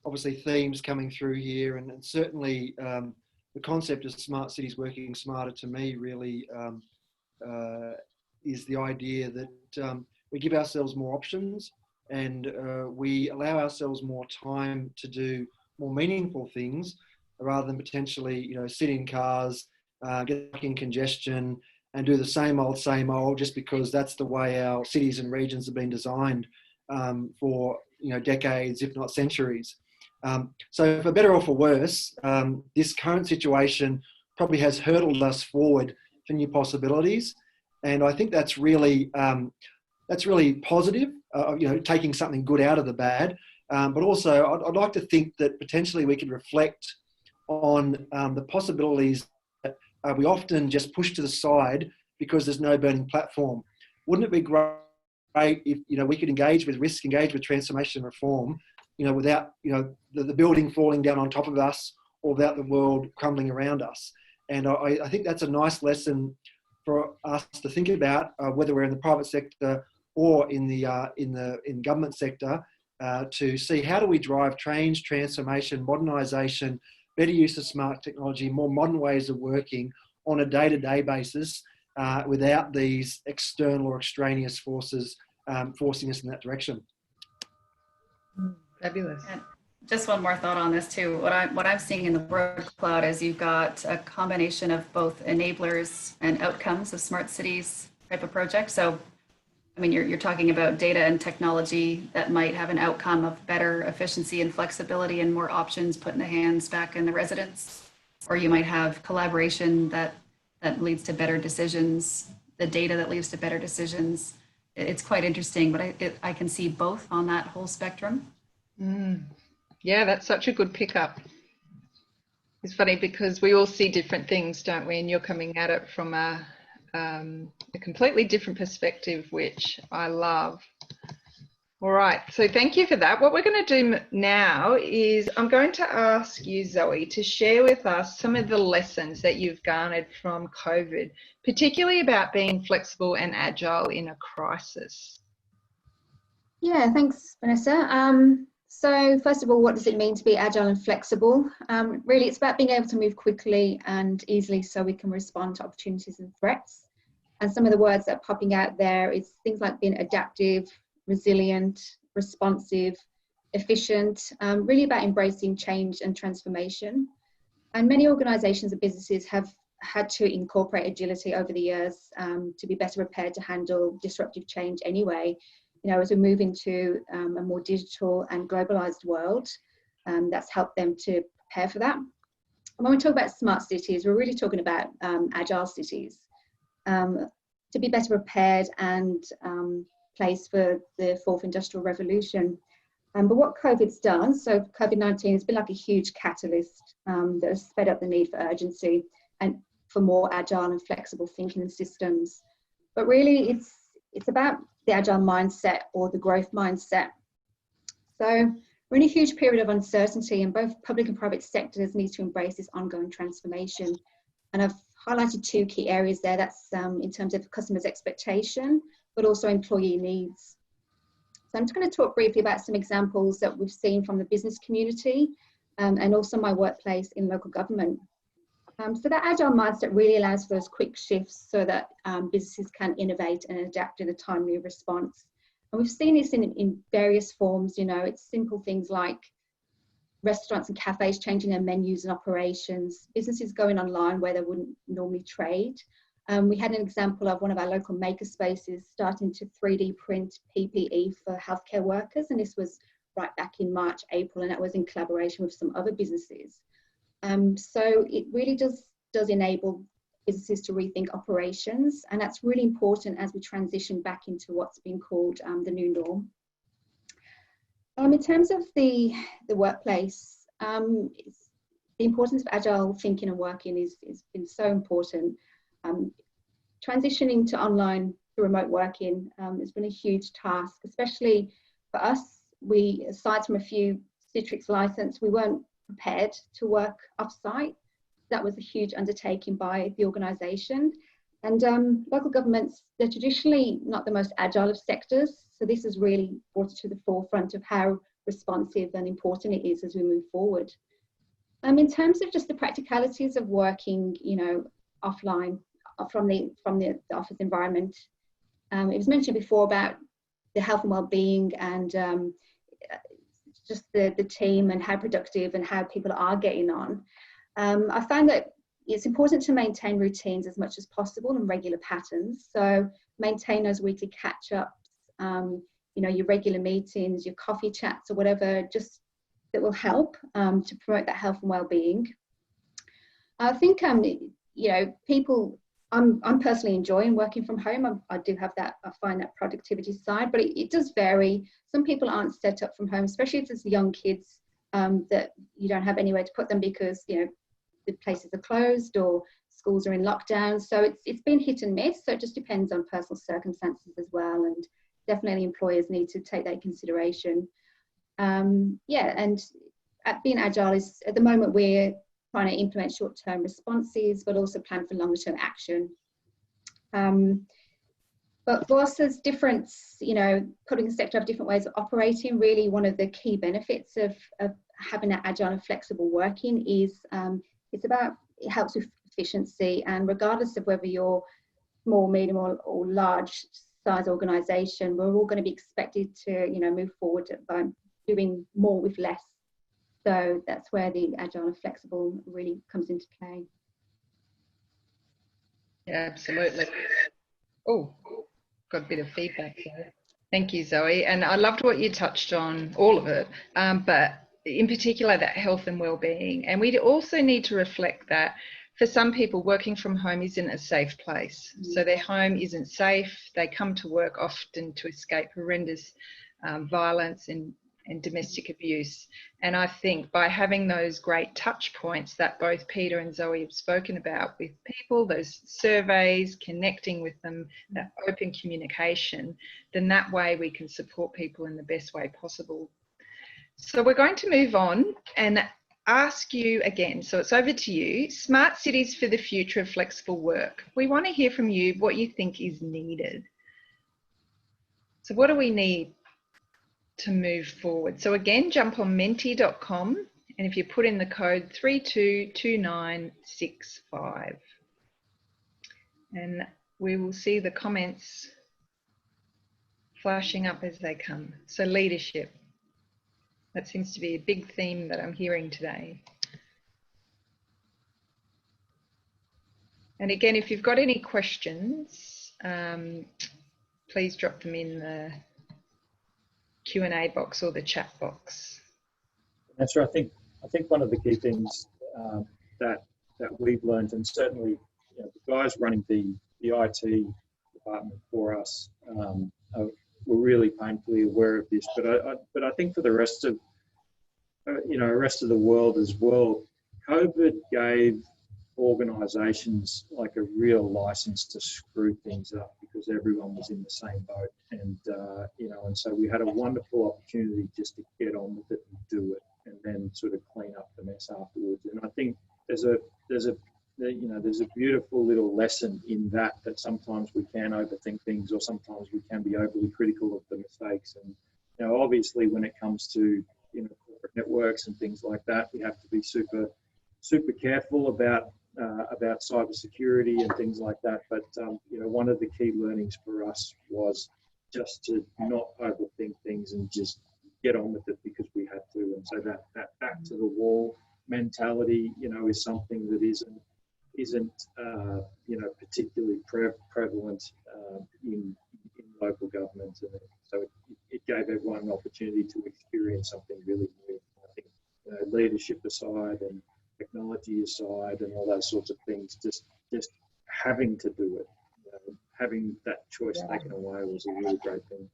obviously themes coming through here, and certainly the concept of smart cities working smarter to me really is the idea that we give ourselves more options and we allow ourselves more time to do more meaningful things rather than potentially, you know, sit in cars, get stuck in congestion, and do the same old just because that's the way our cities and regions have been designed for, you know, decades, if not centuries. So for better or for worse, this current situation probably has hurtled us forward for new possibilities. And I think that's really positive, you know, taking something good out of the bad. But also I'd like to think that potentially we could reflect on the possibilities that we often just push to the side because there's no burning platform. Wouldn't it be great if, you know, we could engage with risk, engage with transformation and reform, you know, without, you know, the building falling down on top of us or without the world crumbling around us? And I think that's a nice lesson for us to think about, whether we're in the private sector or in the government sector, to see how do we drive change, transformation, modernisation, better use of smart technology, more modern ways of working on a day-to-day basis without these external or extraneous forces forcing us in that direction. Fabulous. And just one more thought on this too. What I'm seeing in the Brook cloud is you've got a combination of both enablers and outcomes of smart cities type of projects. So, I mean, you're talking about data and technology that might have an outcome of better efficiency and flexibility and more options put in the hands back in the residents. Or you might have collaboration that leads to better decisions, the data that leads to better decisions. It's quite interesting, but I can see both on that whole spectrum. Yeah, that's such a good pickup. It's funny because we all see different things, don't we? And you're coming at it from a completely different perspective, which I love. All right, so thank you for that. What we're going to do now is I'm going to ask you, Zoe, to share with us some of the lessons that you've garnered from COVID, particularly about being flexible and agile in a crisis. Yeah, thanks, Vanessa. So first of all, what does it mean to be agile and flexible? Really, it's about being able to move quickly and easily so we can respond to opportunities and threats. And some of the words that are popping out there is things like being adaptive, resilient, responsive, efficient, really about embracing change and transformation. And many organisations and businesses have had to incorporate agility over the years to be better prepared to handle disruptive change anyway. You know, as we move into a more digital and globalised world, that's helped them to prepare for that. And when we talk about smart cities, we're really talking about agile cities to be better prepared and place for the fourth industrial revolution. But what COVID's done, so COVID-19 has been like a huge catalyst that has sped up the need for urgency and for more agile and flexible thinking and systems. But really it's about the agile mindset or the growth mindset. So we're in a huge period of uncertainty and both public and private sectors need to embrace this ongoing transformation. And I've highlighted two key areas there. That's in terms of customers' expectation, but also employee needs. So I'm just going to talk briefly about some examples that we've seen from the business community and also my workplace in local government. So that agile mindset really allows for those quick shifts so that businesses can innovate and adapt in a timely response. And we've seen this in various forms. You know, it's simple things like restaurants and cafes changing their menus and operations, businesses going online where they wouldn't normally trade. We had an example of one of our local maker spaces starting to 3D print PPE for healthcare workers. And this was right back in March, April, and that was in collaboration with some other businesses. So it really does enable businesses to rethink operations. And that's really important as we transition back into what's been called the new norm. In terms of the workplace, the importance of agile thinking and working has been so important. Transitioning to online to remote working. It's been a huge task, especially for us. We, aside from a few Citrix license, we weren't prepared to work off-site. That was a huge undertaking by the organisation. And local governments, they're traditionally not the most agile of sectors. So this has really brought it to the forefront of how responsive and important it is as we move forward. In terms of just the practicalities of working, you know, offline from the office environment, it was mentioned before about the health and well-being and just the team and how productive and how people are getting on. I find that it's important to maintain routines as much as possible and regular patterns. So maintain those weekly catch-ups, you know, your regular meetings, your coffee chats or whatever, just that will help to promote that health and well-being. I think, you know, people, I'm personally enjoying working from home. I do have that, I find that productivity side, but it does vary. Some people aren't set up from home, especially if there's young kids that you don't have anywhere to put them because, you know, the places are closed or schools are in lockdown. So it's been hit and miss. So it just depends on personal circumstances as well. And definitely employers need to take that into consideration. Yeah, and at being agile is, at the moment, we're trying to implement short-term responses, but also plan for longer-term action. But whilst there's different, you know, public sector have different ways of operating, really one of the key benefits of having that agile and flexible working is it helps with efficiency, and regardless of whether you're small, medium or large size organisation, we're all going to be expected to, you know, move forward by doing more with less. So that's where the agile and flexible really comes into play. Yeah, absolutely. Oh, got a bit of feedback there. Thank you, Zoe. And I loved what you touched on, all of it, but in particular that health and well-being. And we also need to reflect that for some people, working from home isn't a safe place. So their home isn't safe. They come to work often to escape horrendous violence and domestic abuse. And I think by having those great touch points that both Peter and Zoe have spoken about with people, those surveys, connecting with them, that open communication, then that way we can support people in the best way possible. So we're going to move on and ask you again, so it's over to you, smart cities for the future of flexible work. We want to hear from you what you think is needed. So what do we need to move forward? So again, jump on menti.com, and if you put in the code 322965, and we will see the comments flashing up as they come. So leadership. That seems to be a big theme that I'm hearing today. And again, if you've got any questions, please drop them in the Q&A box or the chat box. That's right. I think one of the key things that we've learned, and certainly, you know, the guys running the IT department for us were really painfully aware of this. But I think for the rest of the world as well, COVID gave organisations like a real license to screw things up because everyone was in the same boat, and you know, and so we had a wonderful opportunity just to get on with it and do it, and then sort of clean up the mess afterwards. And I think there's a beautiful little lesson in that sometimes we can overthink things, or sometimes we can be overly critical of the mistakes. And you know, obviously, when it comes to, you know, corporate networks and things like that, we have to be super careful about cybersecurity and things like that. But you know, one of the key learnings for us was just to not overthink things and just get on with it because we had to. And so that back to the wall mentality, you know, is something that isn't you know, particularly prevalent in local government. And so it gave everyone an opportunity to experience something really new. I think, you know, leadership aside and technology aside and all those sorts of things, just having to do it, you know, having that choice taken away was a really great thing.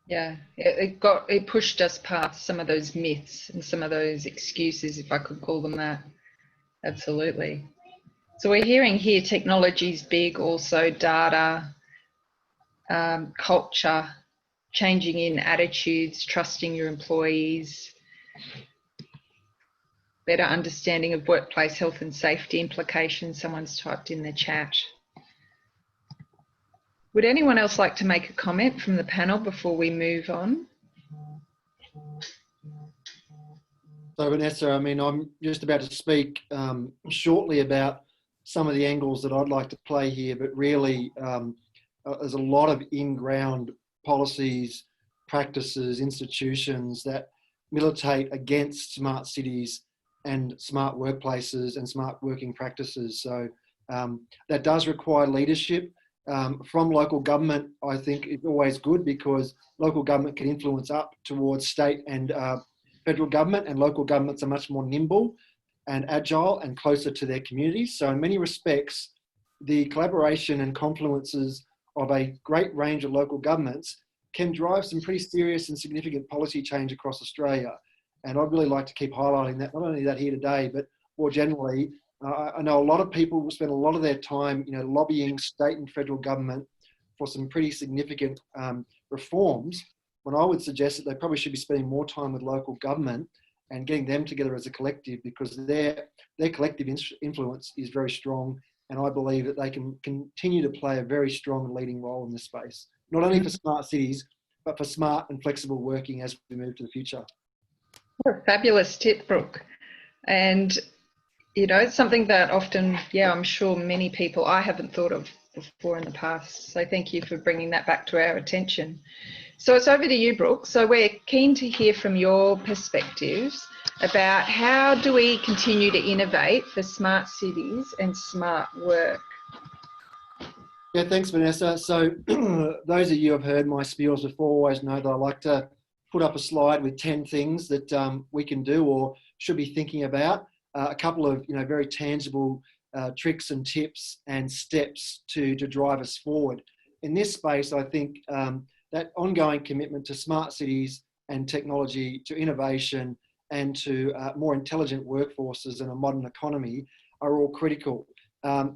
Yeah, it pushed us past some of those myths and some of those excuses, if I could call them that. Absolutely. So we're hearing here technology's big, also data, culture, changing in attitudes, trusting your employees, better understanding of workplace health and safety implications. Someone's typed in the chat. Would anyone else like to make a comment from the panel before we move on? So Vanessa, I mean, I'm just about to speak shortly about some of the angles that I'd like to play here, but really there's a lot of in-ground policies, practices, institutions that militate against smart cities and smart workplaces and smart working practices. So that does require leadership from local government. I think it's always good because local government can influence up towards state and federal government, and local governments are much more nimble and agile and closer to their communities. So in many respects, the collaboration and confluences of a great range of local governments can drive some pretty serious and significant policy change across Australia. And I'd really like to keep highlighting that, not only that here today, but more generally. I know a lot of people will spend a lot of their time, lobbying state and federal government for some pretty significant reforms, when I would suggest that they probably should be spending more time with local government and getting them together as a collective, because their collective influence is very strong. And I believe that they can continue to play a very strong and leading role in this space, not only for smart cities, but for smart and flexible working as we move to the future. What a fabulous tip, Brooke. And, it's something that often, I'm sure many people I haven't thought of before in the past. So thank you for bringing that back to our attention. So it's over to you, Brooke. So we're keen to hear from your perspectives about how do we continue to innovate for smart cities and smart work. Yeah, thanks, Vanessa. So those of you who have heard my spiels before always know that I like to put up a slide with 10 things that we can do or should be thinking about. A couple of very tangible tricks and tips and steps to drive us forward. In this space, I think that ongoing commitment to smart cities and technology, to innovation and to more intelligent workforces and a modern economy are all critical.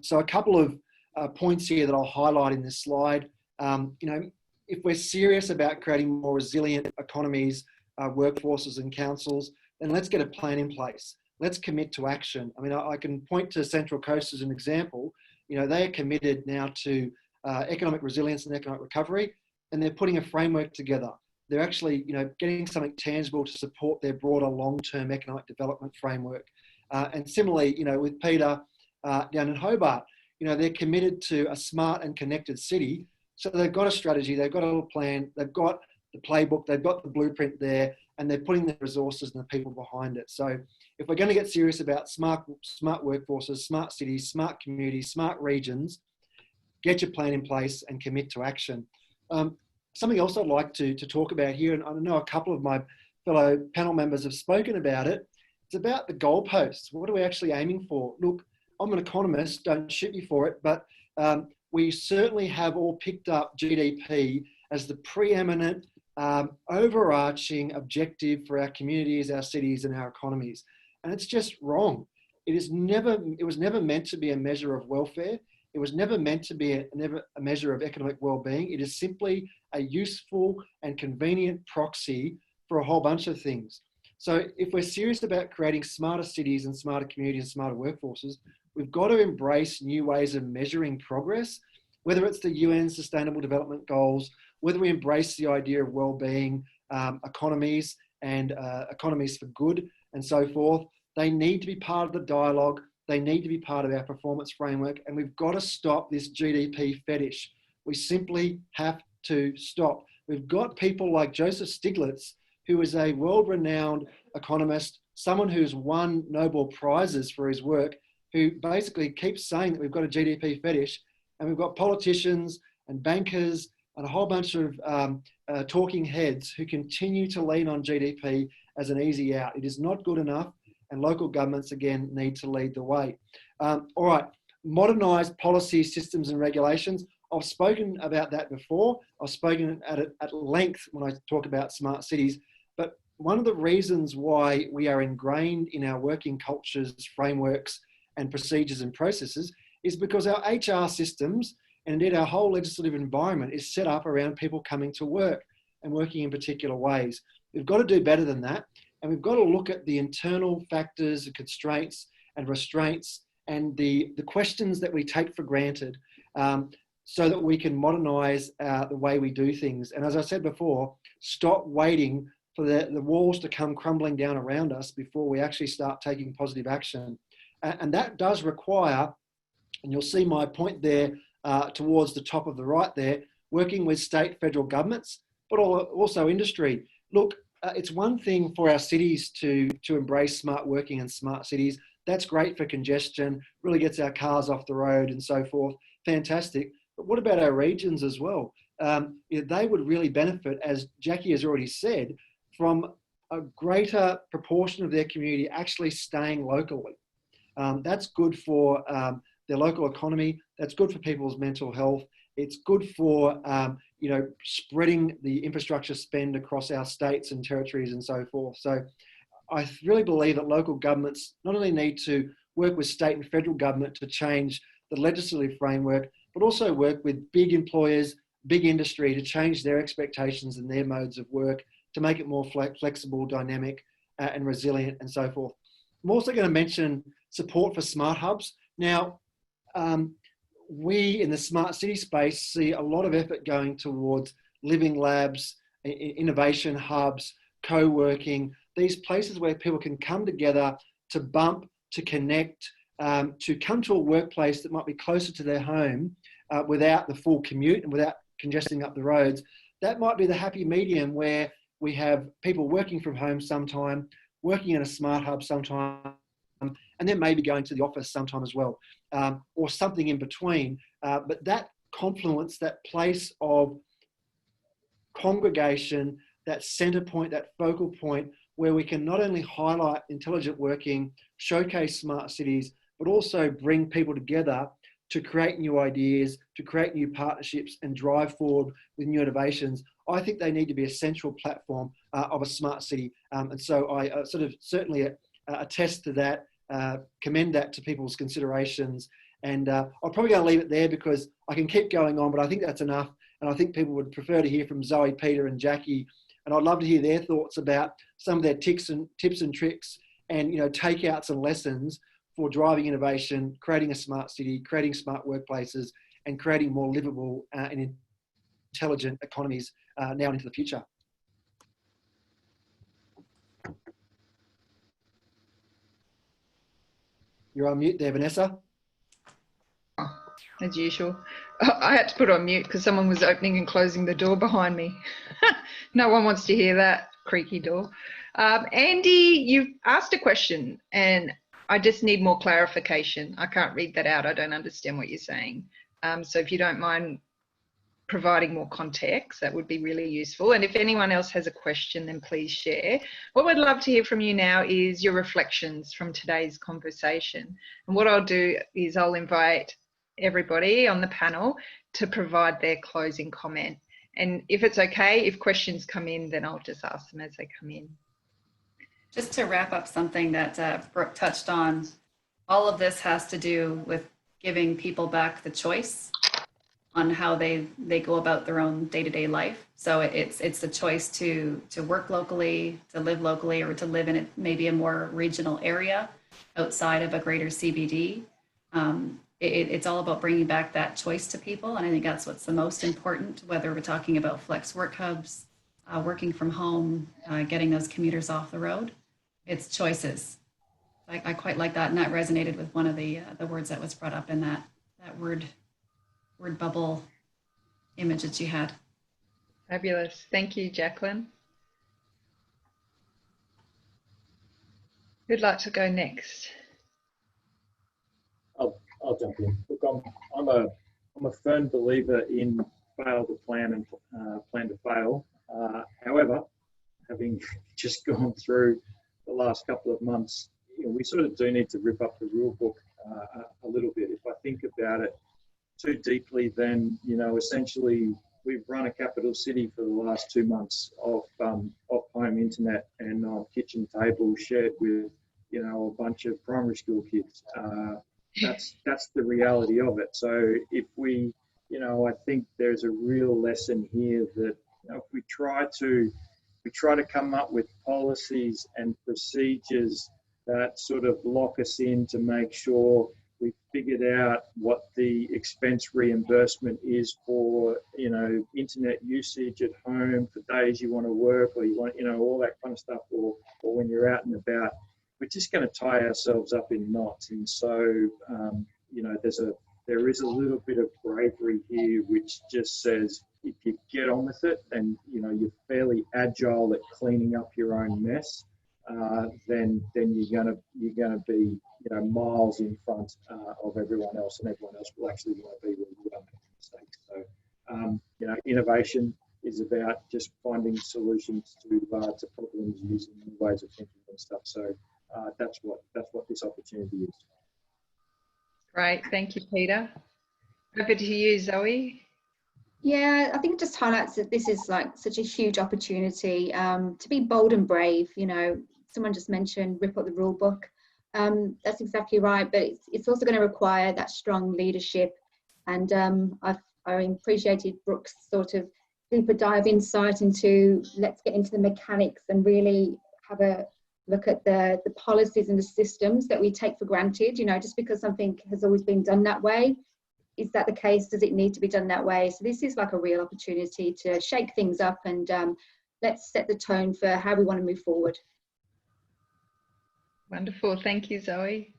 So a couple of points here that I'll highlight in this slide. If we're serious about creating more resilient economies, workforces and councils, then let's get a plan in place. Let's commit to action. I mean, I can point to Central Coast as an example. They are committed now to economic resilience and economic recovery, and they're putting a framework together. They're actually, getting something tangible to support their broader long-term economic development framework. And similarly, with Peter down in Hobart, they're committed to a smart and connected city. So they've got a strategy, they've got a plan, they've got the playbook, they've got the blueprint there, and they're putting the resources and the people behind it. So if we're going to get serious about smart workforces, smart cities, smart communities, smart regions, get your plan in place and commit to action. Something else I'd like to talk about here, and I know a couple of my fellow panel members have spoken about it, it's about the goalposts. What are we actually aiming for? Look, I'm an economist, don't shoot me for it, but we certainly have all picked up GDP as the preeminent overarching objective for our communities, our cities and our economies. And it's just wrong. It was never meant to be a measure of welfare. It was never meant to be a measure of economic well-being. It is simply a useful and convenient proxy for a whole bunch of things. So if we're serious about creating smarter cities and smarter communities and smarter workforces, we've got to embrace new ways of measuring progress, whether it's the UN Sustainable Development Goals, whether we embrace the idea of well-being economies and economies for good and so forth. They need to be part of the dialogue. They need to be part of our performance framework, and we've got to stop this GDP fetish. We simply have to stop. We've got people like Joseph Stiglitz, who is a world-renowned economist, someone who's won Nobel Prizes for his work, who basically keeps saying that we've got a GDP fetish, and we've got politicians and bankers and a whole bunch of talking heads who continue to lean on GDP as an easy out. It is not good enough, and local governments, again, need to lead the way. All right, modernised policy systems and regulations. I've spoken about that before. I've spoken at length when I talk about smart cities, but one of the reasons why we are ingrained in our working cultures, frameworks, and procedures and processes is because our HR systems And indeed, our whole legislative environment is set up around people coming to work and working in particular ways. We've got to do better than that. And we've got to look at the internal factors and constraints and restraints and the questions that we take for granted, so that we can modernise the way we do things. And as I said before, stop waiting for the walls to come crumbling down around us before we actually start taking positive action. And that does require, and you'll see my point there towards the top of the right there, working with state, federal governments, but also industry. Look, it's one thing for our cities to embrace smart working and smart cities. That's great for congestion, really gets our cars off the road and so forth. Fantastic. But what about our regions as well? They would really benefit, as Jackie has already said, from a greater proportion of their community actually staying locally. That's good for their local economy. That's good for people's mental health. It's good for spreading the infrastructure spend across our states and territories and so forth. So I really believe that local governments not only need to work with state and federal government to change the legislative framework, but also work with big employers, big industry to change their expectations and their modes of work to make it more flexible, dynamic, and resilient and so forth. I'm also going to mention support for smart hubs. Now, we in the smart city space see a lot of effort going towards living labs, innovation hubs, co-working, these places where people can come together to bump, to connect, to come to a workplace that might be closer to their home without the full commute and without congesting up the roads. That might be the happy medium where we have people working from home sometime, working in a smart hub sometime, and then maybe going to the office sometime as well, or something in between. But that confluence, that place of congregation, that center point, that focal point, where we can not only highlight intelligent working, showcase smart cities, but also bring people together to create new ideas, to create new partnerships and drive forward with new innovations. I think they need to be a central platform of a smart city. And so I certainly attest to that, commend that to people's considerations. And I'm probably going to leave it there because I can keep going on, but I think that's enough. And I think people would prefer to hear from Zoe, Peter and Jackie. And I'd love to hear their thoughts about some of their tips and tricks and takeouts and lessons for driving innovation, creating a smart city, creating smart workplaces, and creating more livable and intelligent economies now and into the future. You're on mute there, Vanessa. As usual. I had to put on mute because someone was opening and closing the door behind me. No one wants to hear that creaky door. Andy, you've asked a question and I just need more clarification. I can't read that out. I don't understand what you're saying. So if you don't mind providing more context, that would be really useful. And if anyone else has a question, then please share. What we'd love to hear from you now is your reflections from today's conversation. And what I'll do is I'll invite everybody on the panel to provide their closing comment. And if it's okay, if questions come in, then I'll just ask them as they come in. Just to wrap up something that Brooke touched on, all of this has to do with giving people back the choice on how they go about their own day-to-day life. So it's the choice to work locally, to live locally, or to live in maybe a more regional area outside of a greater CBD. It's all about bringing back that choice to people. And I think that's what's the most important, whether we're talking about flex work hubs, working from home, getting those commuters off the road. It's choices. I quite like that. And that resonated with one of the words that was brought up in that word bubble image that you had. Fabulous. Thank you, Jacqueline. Who'd like to go next? I'll jump in. Look, I'm a firm believer in fail to plan and plan to fail. However, having just gone through the last couple of months, we sort of do need to rip up the rule book a little bit. If I think about it too deeply, then essentially we've run a capital city for the last 2 months of home internet and kitchen table shared with a bunch of primary school kids. That's the reality of it. So if we you know, I think there's a real lesson here that, you know, if we try to come up with policies and procedures that sort of lock us in to make sure we've figured out what the expense reimbursement is for, you know, internet usage at home for days you want to work, or you want, you know, all that kind of stuff, or when you're out and about, we're just going to tie ourselves up in knots. And so, you know, there is a little bit of bravery here, which just says, if you get on with it and, you know, you're fairly agile at cleaning up your own mess, then you're gonna be, you know, miles in front of everyone else, and everyone else will actually want to be where you are making mistakes. So, you know, innovation is about just finding solutions to problems using new ways of thinking and stuff. So that's what this opportunity is. Great, thank you, Peter. Over to you, Zoe. Yeah, I think it just highlights that this is like such a huge opportunity to be bold and brave. You know, someone just mentioned rip up the rule book. That's exactly right, but it's also going to require that strong leadership. And I appreciated Brook's sort of deeper dive insight into, let's get into the mechanics and really have a look at the policies and the systems that we take for granted. You know, just because something has always been done that way, is that the case? Does it need to be done that way? So this is like a real opportunity to shake things up, and let's set the tone for how we want to move forward. Wonderful, thank you, Zoe.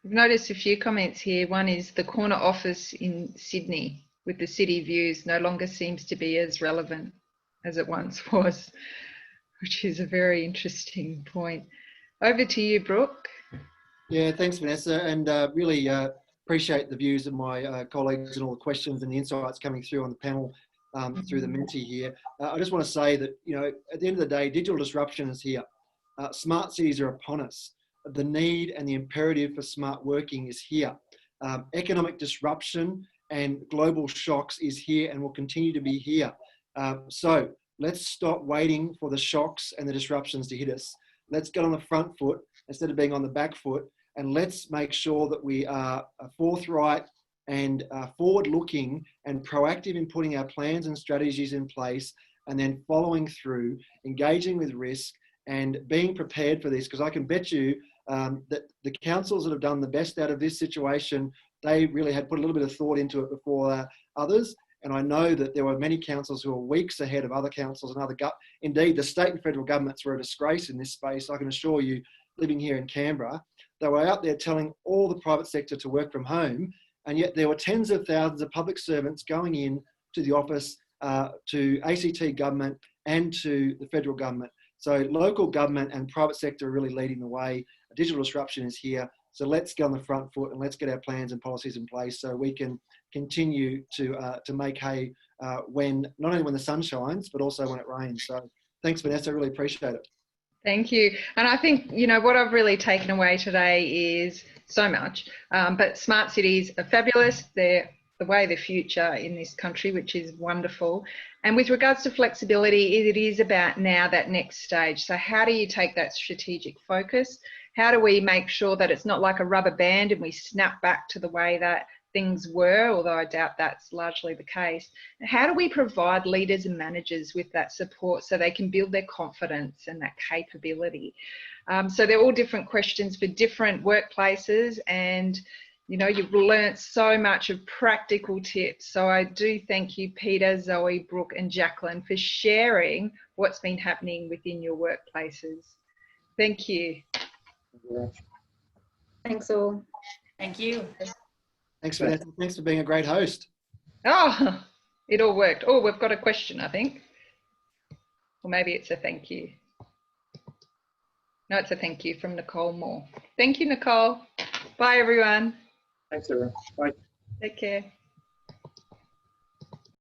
I've noticed a few comments here. One is the corner office in Sydney with the city views no longer seems to be as relevant as it once was, which is a very interesting point. Over to you, Brook. Yeah, thanks, Vanessa, and really appreciate the views of my colleagues and all the questions and the insights coming through on the panel through the Menti here. I just want to say that, you know, at the end of the day, digital disruption is here. Smart cities are upon us. The need and the imperative for smart working is here. Economic disruption and global shocks is here and will continue to be here. So let's stop waiting for the shocks and the disruptions to hit us. Let's get on the front foot instead of being on the back foot, and let's make sure that we are forthright and forward-looking and proactive in putting our plans and strategies in place, and then following through, engaging with risk, and being prepared for this. Because I can bet you that the councils that have done the best out of this situation, they really had put a little bit of thought into it before others. And I know that there were many councils who were weeks ahead of other councils and indeed, the state and federal governments were a disgrace in this space. I can assure you, living here in Canberra, they were out there telling all the private sector to work from home, and yet there were tens of thousands of public servants going in to the office, to ACT government and to the federal government. So local government and private sector are really leading the way. Digital disruption is here. So let's get on the front foot and let's get our plans and policies in place so we can continue to make hay when, not only when the sun shines, but also when it rains. So thanks, Vanessa, I really appreciate it. Thank you. And I think, you know, what I've really taken away today is so much, but smart cities are fabulous. They're the way of the future in this country, which is wonderful. And with regards to flexibility, it is about now that next stage. So how do you take that strategic focus? How do we make sure that it's not like a rubber band and we snap back to the way that things were, although I doubt that's largely the case? How do we provide leaders and managers with that support so they can build their confidence and that capability? So they're all different questions for different workplaces, and you know, you've learnt so much of practical tips. So I do thank you, Peter, Zoe, Brook and Jacqueline, for sharing what's been happening within your workplaces. Thank you. Thanks all. Thank you. Thanks, Vanessa. Thanks for being a great host. Oh, it all worked. Oh, we've got a question, I think. Or maybe it's a thank you. No, it's a thank you from Nicole Moore. Thank you, Nicole. Bye, everyone. Thanks, everyone. Bye. Take care.